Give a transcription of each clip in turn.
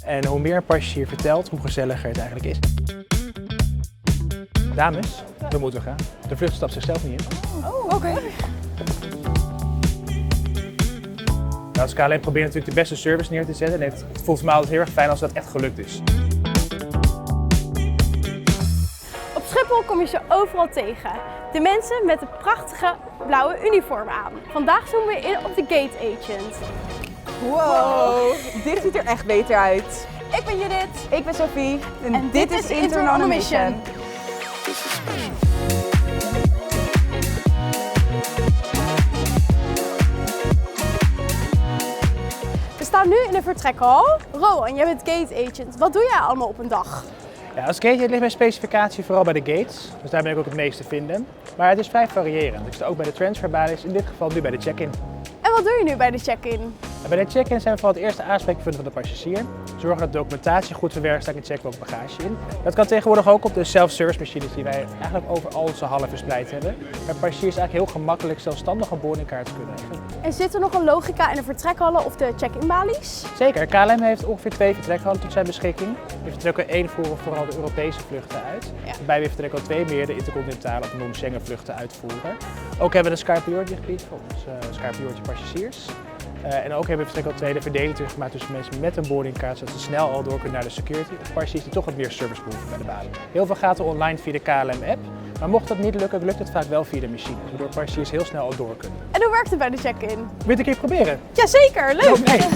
En hoe meer een passagier vertelt, hoe gezelliger het eigenlijk is. Dames, we moeten gaan. De vlucht stapt zichzelf niet in. Oh, oké. Als KLM probeert natuurlijk de beste service neer te zetten. En het voelt voor mij altijd heel erg fijn als dat echt gelukt is. Op Schiphol kom je ze overal tegen. De mensen met de prachtige blauwe uniform aan. Vandaag zoomen we in op de Gate Agent. Wow, dit ziet er echt beter uit. Ik ben Judith. Ik ben Sophie En dit is Intern on a Mission. We staan nu in de vertrekhal. Rowan, jij bent Gate Agent. Wat doe jij allemaal op een dag? Ja, als gate ligt mijn specificatie vooral bij de gates. Dus daar ben ik ook het meest te vinden. Maar het is vrij variërend. Ik sta ook bij de transferbalies, in dit geval nu bij de check-in. En wat doe je nu bij de check-in? Bij de check-in zijn we vooral het eerste aanspreekpunt van de passagier. Zorgen dat de documentatie goed verwerkt staat en checken we ook bagage in. Dat kan tegenwoordig ook op de self-service machines die wij eigenlijk over al onze hallen verspreid hebben. Waar passagiers eigenlijk heel gemakkelijk zelfstandig een boardingkaart kunnen leggen. En zit er nog een logica in de vertrekhallen of de check-in balies? Zeker, KLM heeft ongeveer 2 vertrekhallen tot zijn beschikking. We vertrekken 1 voeren vooral de Europese vluchten uit. Waarbij we vertrekken al 2 meer de intercontinentale of non-Schengen vluchten uitvoeren. Ook hebben we een Sky Priority gebied voor onze Sky Priority passagiers. En ook hebben we vertrekken al 2 de verdeling gemaakt tussen mensen met een boardingkaart, zodat ze snel al door kunnen naar de security. Of passagiers die toch wat meer service behoeven bij de balie. Heel veel gaat er online via de KLM-app. Maar mocht dat niet lukken, lukt het vaak wel via de machine. Waardoor passagiers heel snel al door kunnen. En hoe werkt het bij de check-in? Wil je het een keer proberen? Jazeker, leuk! Oké.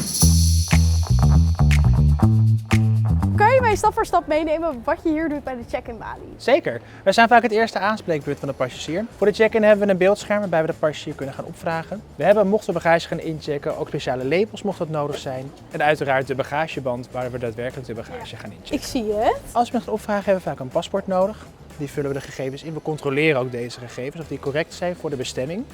Kan je mij stap voor stap meenemen wat je hier doet bij de check-in balie? Zeker. We zijn vaak het eerste aanspreekpunt van de passagier. Voor de check-in hebben we een beeldscherm waarbij we de passagier kunnen gaan opvragen. We hebben, mochten we bagage gaan inchecken, ook speciale labels mocht dat nodig zijn. En uiteraard de bagageband waar we daadwerkelijk de bagage gaan inchecken. Ik zie het. Als we gaan opvragen hebben we vaak een paspoort nodig. Die vullen we de gegevens in. We controleren ook deze gegevens of die correct zijn voor de bestemming.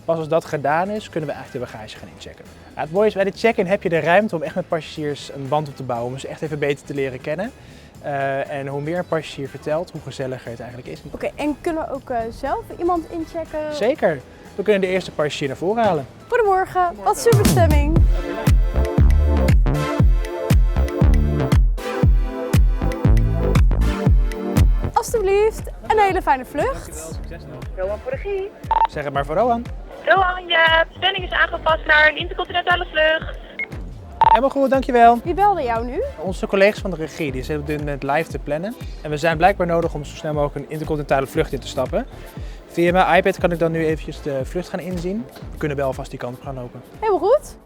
Pas als dat gedaan is, kunnen we eigenlijk de bagage gaan inchecken. Het mooie is, bij de check-in heb je de ruimte om echt met passagiers een band op te bouwen, om ze echt even beter te leren kennen. En hoe meer een passagier vertelt, hoe gezelliger het eigenlijk is. Oké, en kunnen we ook zelf iemand inchecken? Zeker. We kunnen de eerste passagier naar voren halen. Goedemorgen, wat is uw bestemming? Alsjeblieft, een hele fijne vlucht. Rowan voor regie. Zeg het maar voor Rowan. Rowan, je planning is aangepast naar een intercontinentale vlucht. Helemaal goed, dankjewel. Wie belde jou nu? Onze collega's van de regie die zitten op dit moment live te plannen. En we zijn blijkbaar nodig om zo snel mogelijk een intercontinentale vlucht in te stappen. Via mijn iPad kan ik dan nu eventjes de vlucht gaan inzien. We kunnen wel alvast die kant op gaan lopen. Helemaal goed.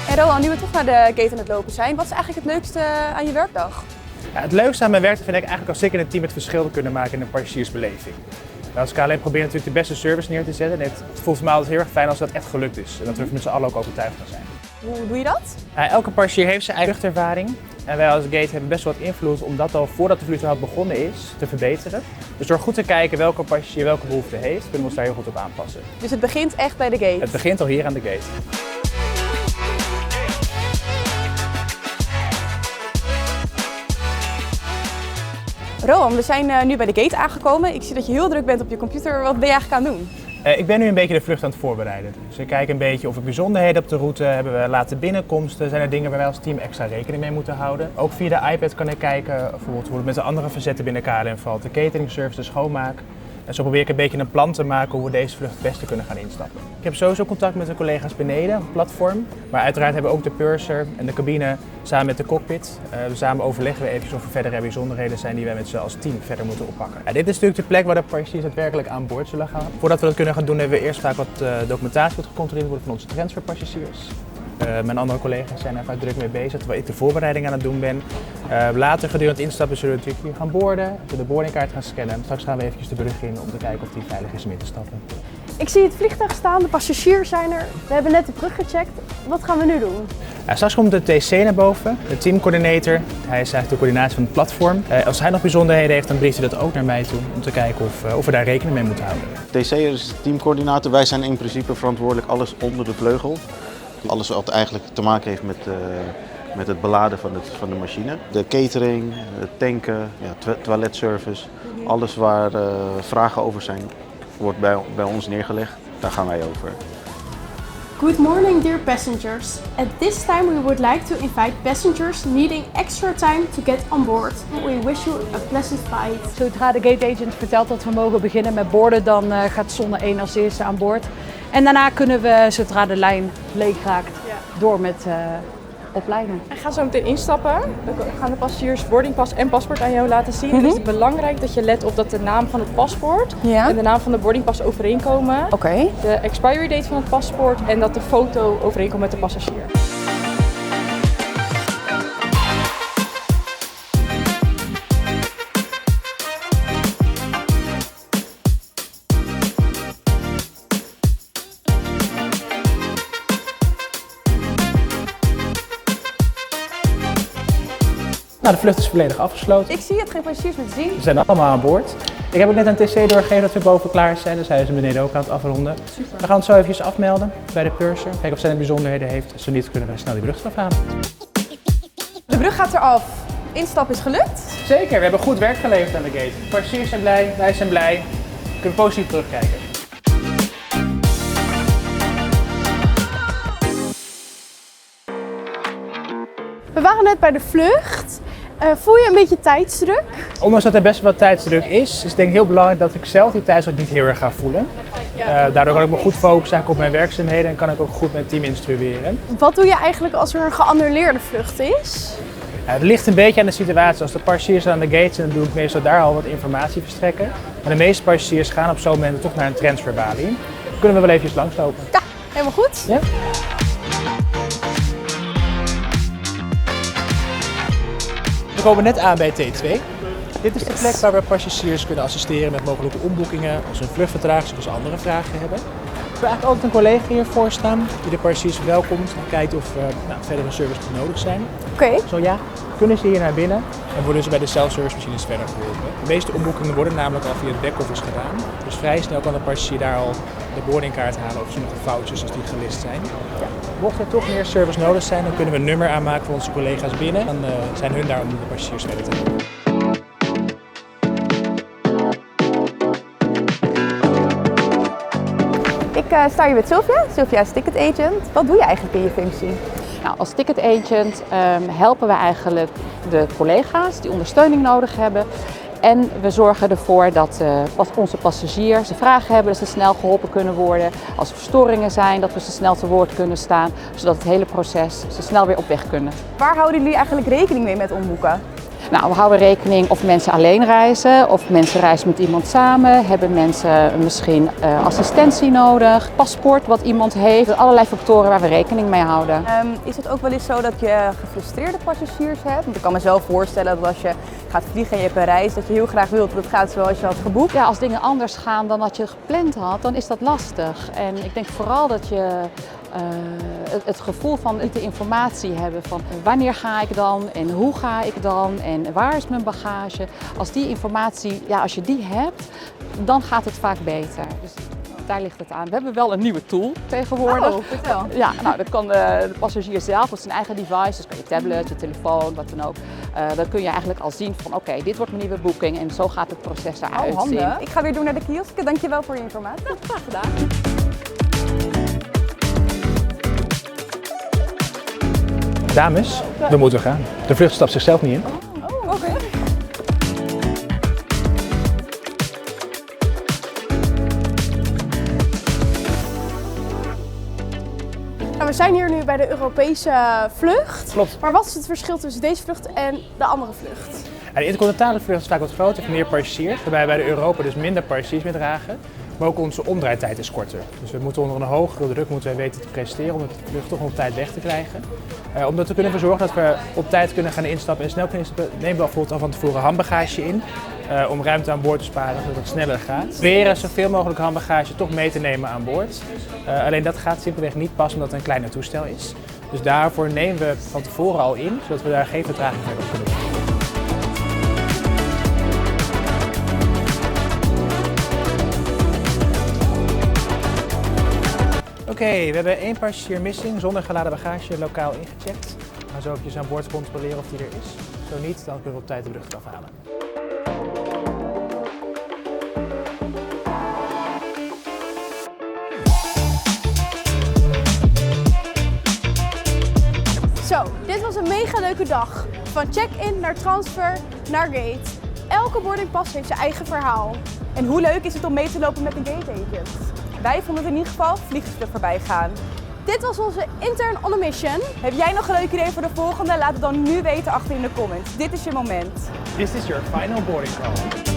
En Rowan, nu we toch naar de gate aan het lopen zijn, wat is eigenlijk het leukste aan je werkdag? Ja, het leukste aan mijn werk vind ik eigenlijk als ik en het team het verschil kunnen maken in een passagiersbeleving. Als KLM probeert natuurlijk de beste service neer te zetten. En het voelt voor mij altijd heel erg fijn als dat echt gelukt is. En dat we met z'n allen ook overtuigd van zijn. Hoe doe je dat? Elke passagier heeft zijn eigen vluchtervaring. En wij als Gate hebben best wel wat invloed om dat al voordat de vlucht überhaupt begonnen is te verbeteren. Dus door goed te kijken welke passagier welke behoefte heeft, kunnen we ons daar heel goed op aanpassen. Dus het begint echt bij de gate? Het begint al hier aan de gate. Rowan, we zijn nu bij de gate aangekomen. Ik zie dat je heel druk bent op je computer. Wat ben je eigenlijk aan het doen? Ik ben nu een beetje de vlucht aan het voorbereiden. Dus ik kijk een beetje of er bijzonderheden op de route hebben we late binnenkomsten. Zijn er dingen waar wij als team extra rekening mee moeten houden. Ook via de iPad kan ik kijken bijvoorbeeld hoe het met de andere verzetten binnen KLM valt. De catering service, de schoonmaak. En zo probeer ik een beetje een plan te maken hoe we deze vlucht het beste kunnen gaan instappen. Ik heb sowieso contact met de collega's beneden, op het platform. Maar uiteraard hebben we ook de purser en de cabine samen met de cockpit. Samen overleggen we even of er verdere bijzonderheden zijn die wij met z'n als team verder moeten oppakken. Ja, dit is natuurlijk de plek waar de passagiers daadwerkelijk aan boord zullen gaan. Voordat we dat kunnen gaan doen hebben we eerst vaak wat documentatie wat gecontroleerd worden van onze transferpassagiers. Mijn andere collega's zijn er vaak druk mee bezig, terwijl ik de voorbereiding aan het doen ben. Later gedurende het instappen zullen we natuurlijk hier gaan boarden, de boardingkaart gaan scannen. Straks gaan we eventjes de brug in om te kijken of die veilig is om in te stappen. Ik zie het vliegtuig staan, de passagiers zijn er. We hebben net de brug gecheckt. Wat gaan we nu doen? Straks komt de TC naar boven, de teamcoördinator. Hij is eigenlijk de coördinatie van het platform. Als hij nog bijzonderheden heeft, dan brieft hij dat ook naar mij toe om te kijken of we daar rekening mee moeten houden. TC is de teamcoördinator. Wij zijn in principe verantwoordelijk alles onder de vleugel. Alles wat eigenlijk te maken heeft met met het beladen van de machine. De catering, het tanken, ja, toiletservice, alles waar vragen over zijn, wordt bij ons neergelegd. Daar gaan wij over. Good morning, dear passengers. At this time we would like to invite passengers needing extra time to get on board. We wish you a pleasant flight. Zodra de gate agent vertelt dat we mogen beginnen met boorden, dan gaat Zonne 1 als eerste aan boord. En daarna kunnen we, zodra de lijn leeg raakt, door met opleiden. We gaan zo meteen instappen. We gaan de passagiers boardingpas en paspoort aan jou laten zien. Het is belangrijk dat je let op dat de naam van het paspoort en de naam van de boardingpas overeenkomen. Oké. De expiry date van het paspoort en dat de foto overeenkomt met de passagier. Nou, de vlucht is volledig afgesloten. Ik zie het, geen passagiers meer te zien. Ze zijn allemaal aan boord. Ik heb ook net een TC doorgegeven dat we boven klaar zijn. Dus zij is beneden ook aan het afronden. Super. We gaan het zo even afmelden bij de purser. Kijken of zij de bijzonderheden heeft. Zo niet kunnen we snel die brug eraf halen. De brug gaat eraf. Instap is gelukt. Zeker, we hebben goed werk geleverd aan de gate. De passagiers zijn blij, wij zijn blij. We kunnen positief terugkijken. We waren net bij de vlucht. Voel je een beetje tijdsdruk? Ondanks dat er best wel tijdsdruk is het denk ik heel belangrijk dat ik zelf die tijdsdruk niet heel erg ga voelen. Daardoor kan ik me goed focussen op mijn werkzaamheden en kan ik ook goed mijn team instrueren. Wat doe je eigenlijk als er een geannuleerde vlucht is? Ja, het ligt een beetje aan de situatie. Als de passagiers aan de gate zijn, dan doe ik meestal daar al wat informatie verstrekken. Maar de meeste passagiers gaan op zo'n moment toch naar een transferbalie. Dan kunnen we wel eventjes langslopen. Ja, helemaal goed. Ja? We komen net aan bij T2. Dit is de plek waar we passagiers kunnen assisteren met mogelijke omboekingen, als hun vluchtvertraging of als ze andere vragen hebben. We hebben eigenlijk altijd een collega hiervoor staan die de passagiers verwelkomt en kijkt of verdere service nodig zijn. Oké. Zo ja, kunnen ze hier naar binnen en worden ze bij de self-service machines verder geholpen. De meeste omboekingen worden namelijk al via het back-office gedaan. Dus vrij snel kan de passagier daar al de boardingkaart halen of sommige foutjes als die gelist zijn. Mocht er toch meer service nodig zijn, dan kunnen we een nummer aanmaken voor onze collega's binnen. Dan zijn hun daar om de passagiers verder te helpen. Ik sta hier met Sylvia. Sylvia is ticket agent. Wat doe je eigenlijk in je functie? Nou, als ticket agent helpen we eigenlijk de collega's die ondersteuning nodig hebben. En we zorgen ervoor dat onze passagiers de vragen hebben, dat ze snel geholpen kunnen worden. Als er verstoringen zijn, dat we ze snel te woord kunnen staan, zodat het hele proces ze snel weer op weg kunnen. Waar houden jullie eigenlijk rekening mee met omboeken? Nou, we houden rekening of mensen alleen reizen, of mensen reizen met iemand samen. Hebben mensen misschien assistentie nodig, paspoort wat iemand heeft. Allerlei factoren waar we rekening mee houden. Is het ook wel eens zo dat je gefrustreerde passagiers hebt? Want ik kan me zelf voorstellen dat als je gaat vliegen en je hebt een reis, dat je heel graag wilt dat het gaat zoals je had geboekt. Ja, als dingen anders gaan dan wat je gepland had, dan is dat lastig. En ik denk vooral dat je het gevoel van de informatie hebben van wanneer ga ik dan en hoe ga ik dan en waar is mijn bagage. Als die informatie, ja, als je die hebt, dan gaat het vaak beter. Dus daar ligt het aan. We hebben wel een nieuwe tool tegenwoordig. Oh, vertel. Ja, nou, dat kan de passagier zelf met zijn eigen device, dus kan je tablet, je telefoon, wat dan ook. Dan kun je eigenlijk al zien van oké, dit wordt mijn nieuwe boeking en zo gaat het proces eruit zien. Handig. Ik ga weer door naar de kiosk. Dankjewel voor je informatie. Nou, graag gedaan. Dames, we moeten gaan. De vlucht stapt zichzelf niet in. Oh, oké. Nou, we zijn hier nu bij de Europese vlucht. Klopt. Maar wat is het verschil tussen deze vlucht en de andere vlucht? Ja, de intercontinentale vlucht is vaak wat groter, heeft meer passagiers. Waarbij wij bij de Europa dus minder passagiers mee dragen. Maar ook onze omdraaitijd is korter. Dus we moeten onder een hogere druk weten te presteren om de vlucht toch op tijd weg te krijgen. Om dat te kunnen verzorgen dat we op tijd kunnen gaan instappen en snel kunnen instappen, nemen we bijvoorbeeld al van tevoren handbagage in. Om ruimte aan boord te sparen, zodat het sneller gaat. We proberen zoveel mogelijk handbagage toch mee te nemen aan boord. Alleen dat gaat simpelweg niet pas omdat het een kleiner toestel is. Dus daarvoor nemen we van tevoren al in, zodat we daar geen vertraging verder op kunnen doen. Oké, we hebben 1 passagier missing zonder geladen bagage lokaal ingecheckt. We gaan zo eventjes aan boord controleren of die er is. Zo niet, dan kunnen we op tijd de lucht afhalen. Zo, dit was een mega leuke dag. Van check-in naar transfer naar gate. Elke boardingpas heeft zijn eigen verhaal. En hoe leuk is het om mee te lopen met een gate agent? Wij vonden het in ieder geval vliegensvlug voorbij gaan. Dit was onze intern on a mission. Heb jij nog een leuk idee voor de volgende? Laat het dan nu weten achter in de comments. Dit is je moment. This is your final boarding call.